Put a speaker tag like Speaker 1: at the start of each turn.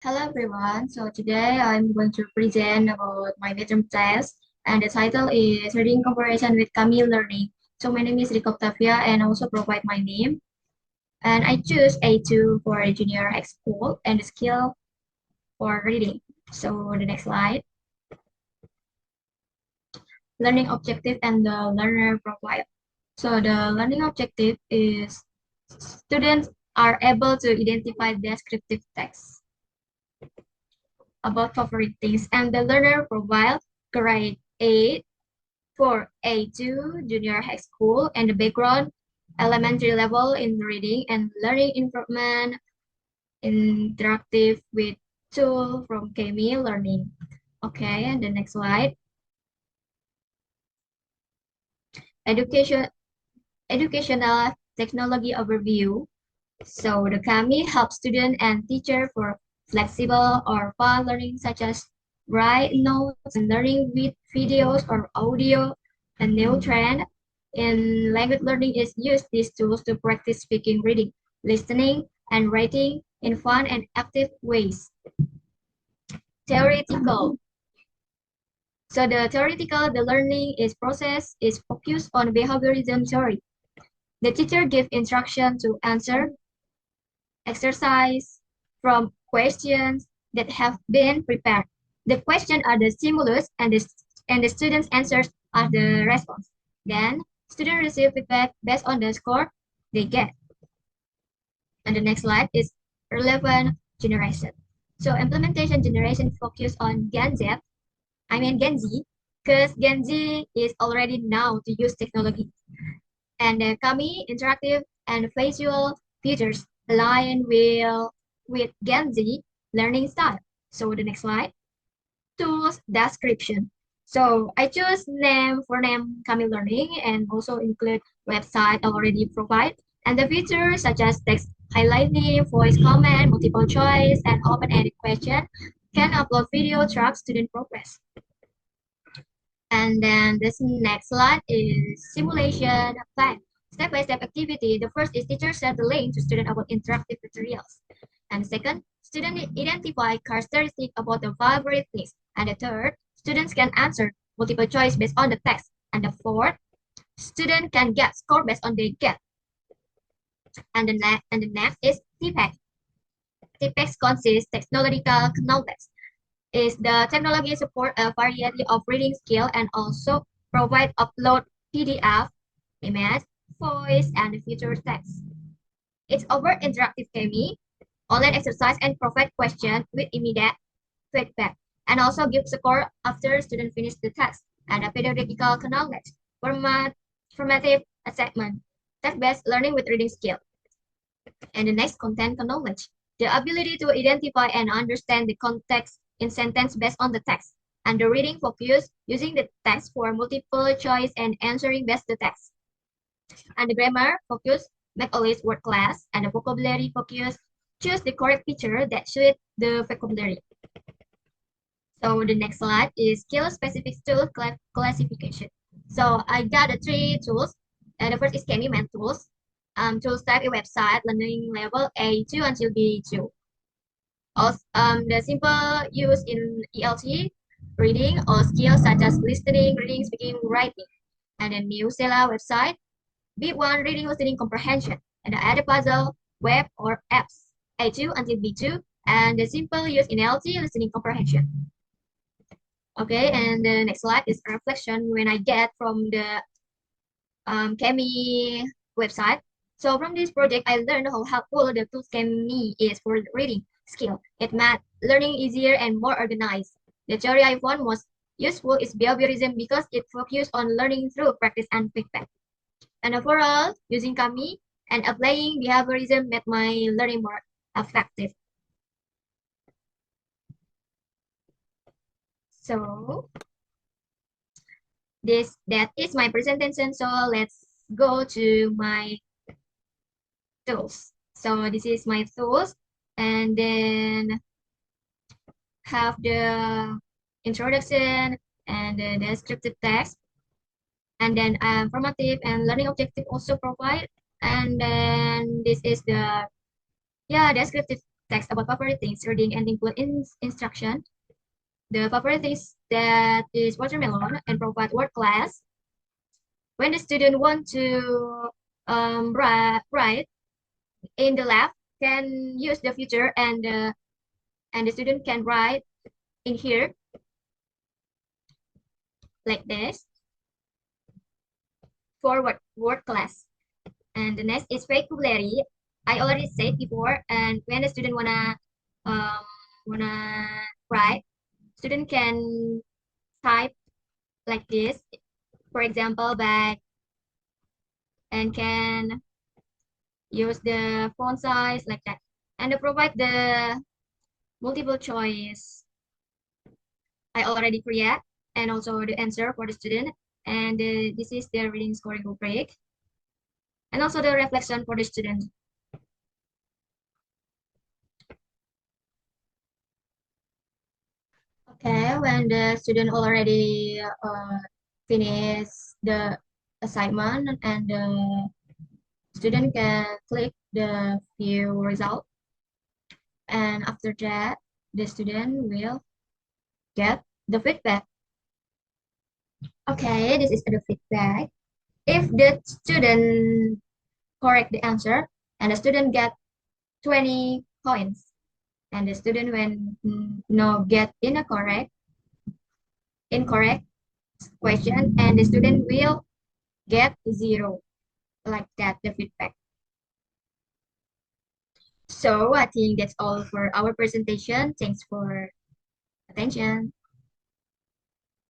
Speaker 1: Hello everyone. So today I'm going to present about my midterm test, and the title is Reading Comparison with Camille Learning. So my name is Rico Octavia and I also provide my name. And I choose A2 for a junior high school and the skill for reading. So the next slide, learning objective and the learner profile. So the learning objective is students are able to identify descriptive text about favorite things, and the learner profile grade 8 for A2 junior high school and the background elementary level in reading and learning improvement interactive with tool from Kemi Learning. Okay, and the next slide. Education educational technology overview. So the Kami helps student and teacher for flexible or fun learning such as write notes and learning with videos or audio. A new trend in language learning is use these tools to practice speaking, reading, listening, and writing in fun and active ways. Theoretical. So the learning is process is focused on behaviorism theory. The teacher gives instruction to answer exercise from questions that have been prepared. The questions are the stimulus and the student's answers are the response. Then students receive feedback based on the score they get. And the next slide is relevant generation. So implementation generation focus on Gen Z, because Gen Z is already now to use technology. And the Kami interactive and visual features align with Gen Z learning style. So the next slide, tools description. So I choose name Kami Learning and also include website already provide and the features such as text highlighting, voice comment, multiple choice, and open-ended question can upload video track student progress. And then this next slide is simulation plan. Step-by-step activity. The first is teacher set the link to student about interactive materials. And second, student identify characteristics about the favorite things. And the third, students can answer multiple choice based on the text. And the fourth, student can get score based on they get. And the next is TPEX. TPEX consists technological knowledge is the technology support a variety of reading skill and also provide upload PDF, image, voice, and future text. It's over interactive gaming, online exercise, and provide question with immediate feedback, and also give score after student finish the test, and a pedagogical knowledge, formative assessment, text-based learning with reading skill. And the next content knowledge, the ability to identify and understand the context in sentence based on the text, and the reading focus using the text for multiple choice and answering based the text. And the grammar focus, make a list word class, and the vocabulary focus, choose the correct picture that suit the vocabulary. So the next slide is skill-specific tool classification. So I got the three tools. The first is Candyman tools. Tools type a website, learning level A2 until B2. Also, the simple use in ELT, reading or skills such as listening, reading, speaking, writing. And then new Sela website, B1 reading, listening, comprehension. And the other puzzle, web or apps, A2 until B2. And the simple use in ELT, listening, comprehension. Okay, and the next slide is reflection when I get from the Kemi website. So from this project, I learned how helpful the tools Kemi is for reading skill. It made learning easier and more organized. The theory I found most useful is behaviorism because it focuses on learning through practice and feedback. And overall, using Kami and applying behaviorism made my learning more effective. So that is my presentation. So let's go to my tools. So this is my tools, and then have the introduction and the descriptive text, and then formative and learning objective also provide, and then this is the descriptive text about favorite things, reading and include instruction. The favorite things that is watermelon and provide word class. When the student want to write in the lab, can use the future and the student can write in here like this for word class. And the next is vocabulary. I already said before, and when the student um, wanna write, student can type like this, for example, bag, and can use the font size like that, and to provide the multiple choice. I already create and also the answer for the student, and this is the reading scoring rubric, and also the reflection for the student. Okay, when the student already finish the assignment and the student can click the view result, and after that the student will get the feedback. Okay, this is the feedback. If the student correct the answer and the student get 20 points, and the student when no get incorrect question, and the student will get 0, like that the feedback. So I think that's all for our presentation. Thanks for attention.